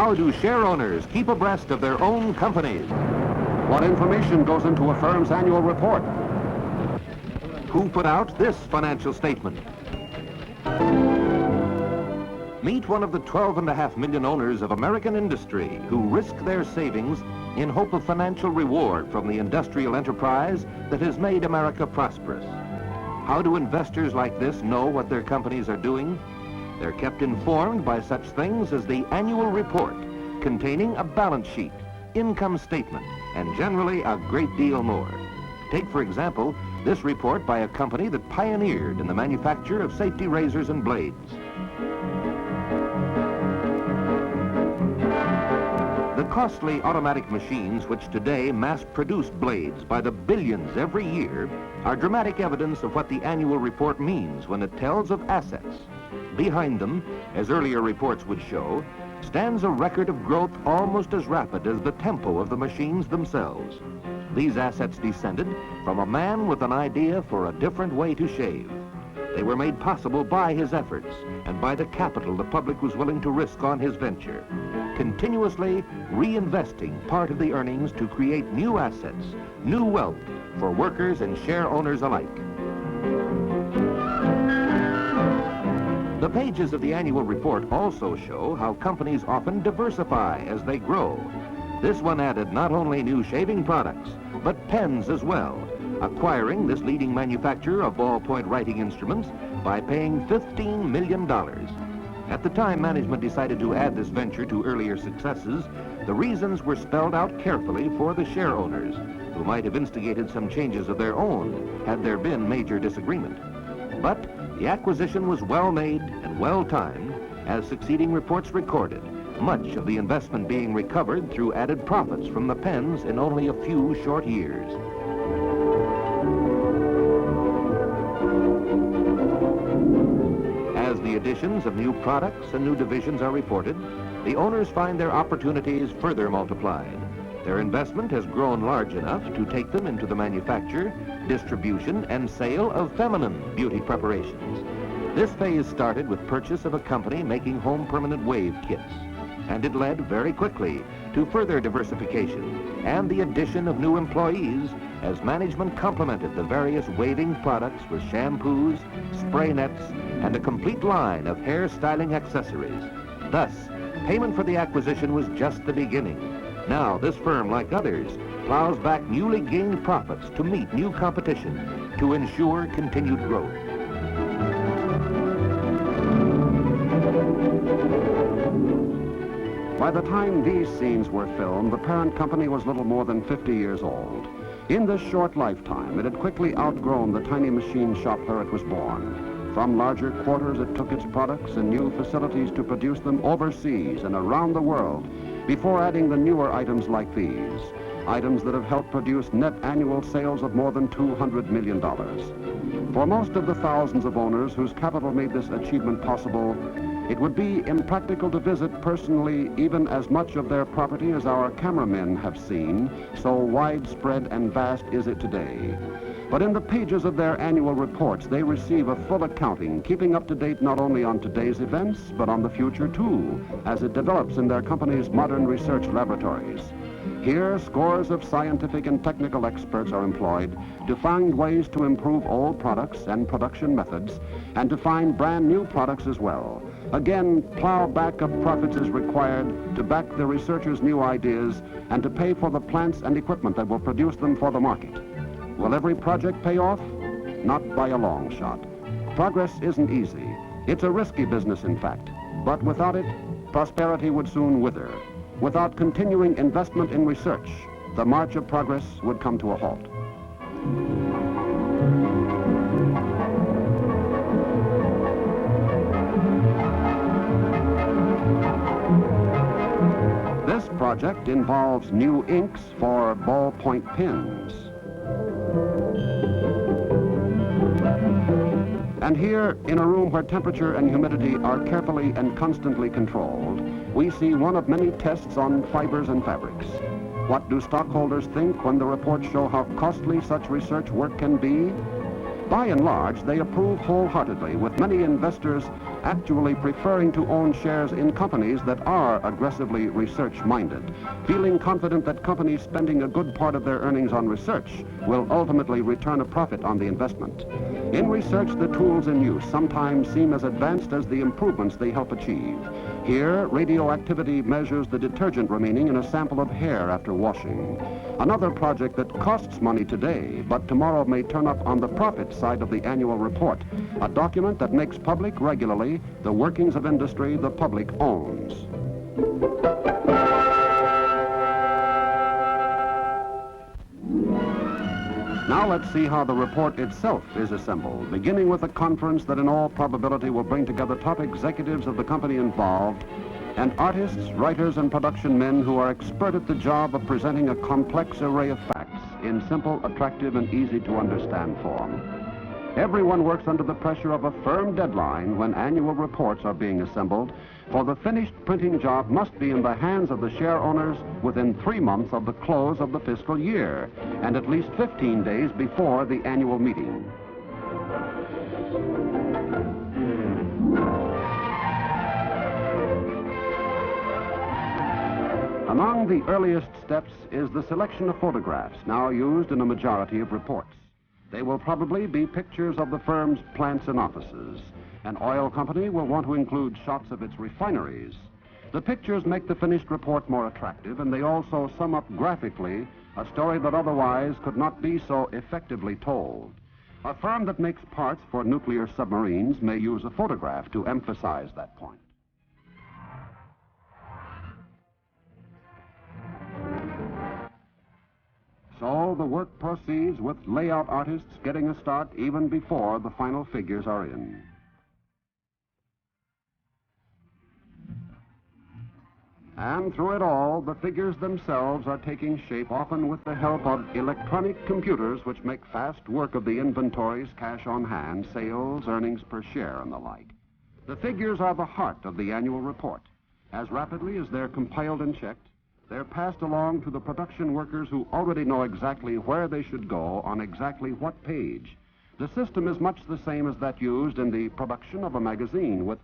How do share owners keep abreast of their own companies? What information goes into a firm's annual report? Who put out this financial statement? Meet one of the 12.5 million owners of American industry who risk their savings in hope of financial reward from the industrial enterprise that has made America prosperous. How do investors like this know what their companies are doing? They're kept informed by such things as the annual report, containing a balance sheet, income statement, and generally a great deal more. Take, for example, this report by a company that pioneered in the manufacture of safety razors and blades. The costly automatic machines which today mass-produce blades by the billions every year are dramatic evidence of what the annual report means when it tells of assets. Behind them, as earlier reports would show, stands a record of growth almost as rapid as the tempo of the machines themselves. These assets descended from a man with an idea for a different way to shave. They were made possible by his efforts and by the capital the public was willing to risk on his venture, continuously reinvesting part of the earnings to create new assets, new wealth for workers and share owners alike. The pages of the annual report also show how companies often diversify as they grow. This one added not only new shaving products, but pens as well, acquiring this leading manufacturer of ballpoint writing instruments by paying $15 million. At the time management decided to add this venture to earlier successes, the reasons were spelled out carefully for the share owners, who might have instigated some changes of their own had there been major disagreement. But the acquisition was well made and well timed, as succeeding reports recorded, much of the investment being recovered through added profits from the pens in only a few short years. As the additions of new products and new divisions are reported, the owners find their opportunities further multiplied. Their investment has grown large enough to take them into the manufacture, distribution, and sale of feminine beauty preparations. This phase started with purchase of a company making home permanent wave kits, and it led very quickly to further diversification and the addition of new employees as management complemented the various waving products with shampoos, spray nets, and a complete line of hair styling accessories. Thus, payment for the acquisition was just the beginning. Now, this firm, like others, plows back newly gained profits to meet new competition to ensure continued growth. By the time these scenes were filmed, the parent company was little more than 50 years old. In this short lifetime, it had quickly outgrown the tiny machine shop where it was born. From larger quarters, it took its products and new facilities to produce them overseas and around the world, before adding the newer items like these, items that have helped produce net annual sales of more than $200 million. For most of the thousands of owners whose capital made this achievement possible, it would be impractical to visit personally even as much of their property as our cameramen have seen, so widespread and vast is it today. But in the pages of their annual reports, they receive a full accounting, keeping up to date not only on today's events, but on the future too, as it develops in their company's modern research laboratories. Here, scores of scientific and technical experts are employed to find ways to improve old products and production methods, and to find brand new products as well. Again, plowback of profits is required to back the researchers' new ideas and to pay for the plants and equipment that will produce them for the market. Will every project pay off? Not by a long shot. Progress isn't easy. It's a risky business, in fact. But without it, prosperity would soon wither. Without continuing investment in research, the march of progress would come to a halt. This project involves new inks for ballpoint pens. And here, in a room where temperature and humidity are carefully and constantly controlled, we see one of many tests on fibers and fabrics. What do stockholders think when the reports show how costly such research work can be? By and large, they approve wholeheartedly, with many investors actually preferring to own shares in companies that are aggressively research-minded, feeling confident that companies spending a good part of their earnings on research will ultimately return a profit on the investment. In research, the tools in use sometimes seem as advanced as the improvements they help achieve. Here, radioactivity measures the detergent remaining in a sample of hair after washing. Another project that costs money today, but tomorrow may turn up on the profit side of the annual report, a document that makes public regularly the workings of industry the public owns. Now let's see how the report itself is assembled, beginning with a conference that in all probability will bring together top executives of the company involved and artists, writers, and production men who are expert at the job of presenting a complex array of facts in simple, attractive, and easy to understand form. Everyone works under the pressure of a firm deadline when annual reports are being assembled, for the finished printing job must be in the hands of the share owners within 3 months of the close of the fiscal year, and at least 15 days before the annual meeting. Among the earliest steps is the selection of photographs, now used in a majority of reports. They will probably be pictures of the firm's plants and offices. An oil company will want to include shots of its refineries. The pictures make the finished report more attractive, and they also sum up graphically a story that otherwise could not be so effectively told. A firm that makes parts for nuclear submarines may use a photograph to emphasize that point. So the work proceeds with layout artists getting a start even before the final figures are in. And through it all, the figures themselves are taking shape, often with the help of electronic computers, which make fast work of the inventories, cash on hand, sales, earnings per share, and the like. The figures are the heart of the annual report. As rapidly as they're compiled and checked, they're passed along to the production workers who already know exactly where they should go on exactly what page. The system is much the same as that used in the production of a magazine, with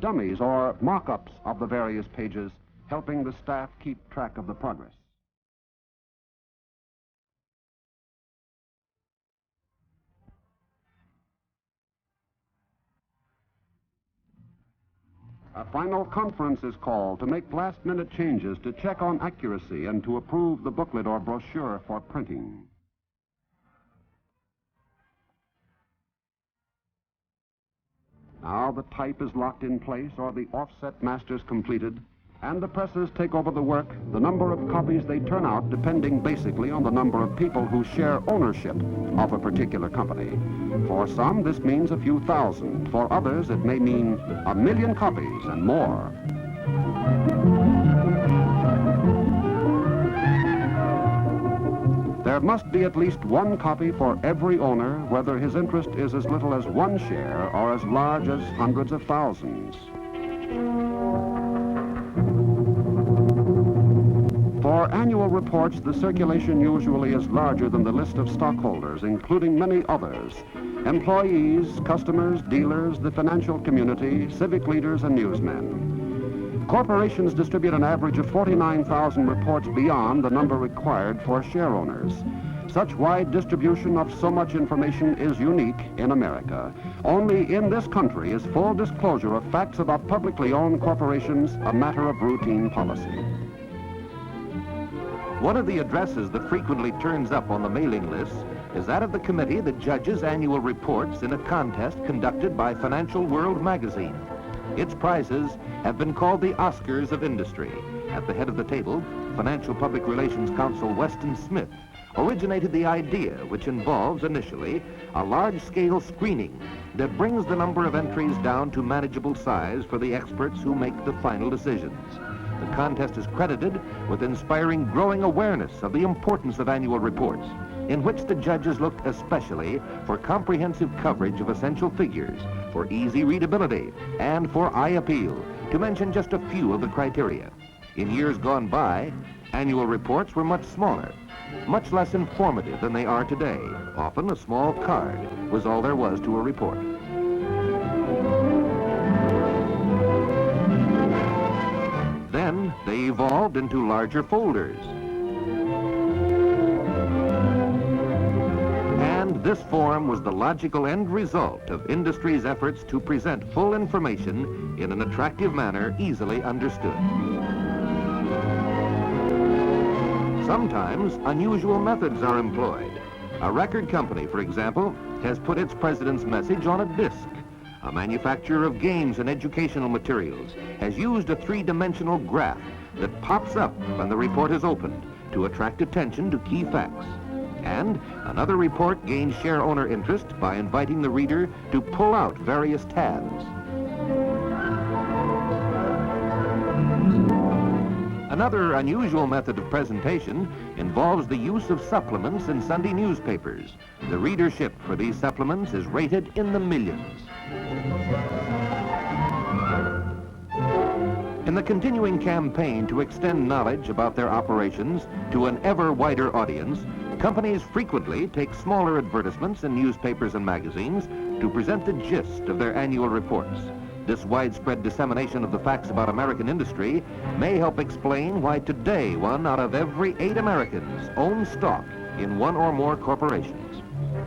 dummies or mock-ups of the various pages helping the staff keep track of the progress. A final conference is called to make last-minute changes, to check on accuracy, and to approve the booklet or brochure for printing. Now the type is locked in place or the offset masters completed, and the presses take over the work, the number of copies they turn out depending basically on the number of people who share ownership of a particular company. For some, this means a few thousand. For others, it may mean 1 million copies and more. There must be at least one copy for every owner, whether his interest is as little as 1 share or as large as hundreds of thousands. For annual reports, the circulation usually is larger than the list of stockholders, including many others: employees, customers, dealers, the financial community, civic leaders, and newsmen. Corporations distribute an average of 49,000 reports beyond the number required for share owners. Such wide distribution of so much information is unique in America. Only in this country is full disclosure of facts about publicly owned corporations a matter of routine policy. One of the addresses that frequently turns up on the mailing lists is that of the committee that judges annual reports in a contest conducted by Financial World magazine. Its prizes have been called the Oscars of industry. At the head of the table, Financial Public Relations Counsel Weston Smith originated the idea, which involves initially a large-scale screening that brings the number of entries down to manageable size for the experts who make the final decisions. The contest is credited with inspiring growing awareness of the importance of annual reports, in which the judges looked especially for comprehensive coverage of essential figures, for easy readability, and for eye appeal, to mention just a few of the criteria. In years gone by, annual reports were much smaller. much less informative than they are today. Often a small card was all there was to a report. Then they evolved into larger folders. And this form was the logical end result of industry's efforts to present full information in an attractive manner easily understood. Sometimes unusual methods are employed. A record company, for example, has put its president's message on a disc. A manufacturer of games and educational materials has used a three-dimensional graph that pops up when the report is opened to attract attention to key facts. And another report gains share owner interest by inviting the reader to pull out various tabs. Another unusual method of presentation involves the use of supplements in Sunday newspapers. The readership for these supplements is rated in the millions. In the continuing campaign to extend knowledge about their operations to an ever wider audience, companies frequently take smaller advertisements in newspapers and magazines to present the gist of their annual reports. This widespread dissemination of the facts about American industry may help explain why today 1 out of every 8 Americans owns stock in one or more corporations.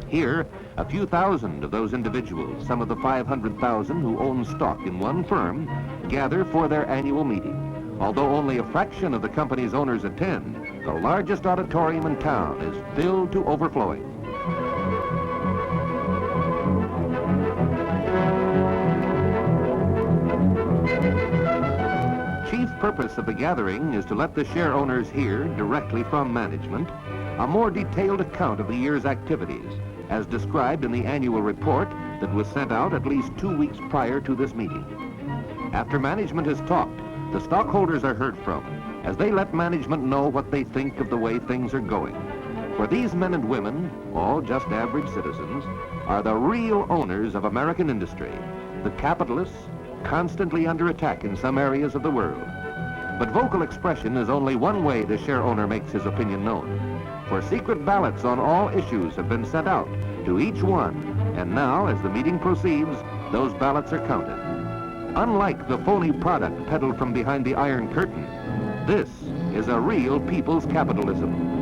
Here, a few thousand of those individuals, some of the 500,000 who own stock in one firm, gather for their annual meeting. Although only a fraction of the company's owners attend, the largest auditorium in town is filled to overflowing. Chief purpose of the gathering is to let the share owners hear directly from management a more detailed account of the year's activities, as described in the annual report that was sent out at least 2 weeks prior to this meeting. After management has talked, the stockholders are heard from, as they let management know what they think of the way things are going. For these men and women, all just average citizens, are the real owners of American industry, the capitalists constantly under attack in some areas of the world. But vocal expression is only one way the share owner makes his opinion known. For secret ballots on all issues have been sent out to each one, and now, as the meeting proceeds, those ballots are counted. Unlike the phony product peddled from behind the Iron Curtain, this is a real people's capitalism.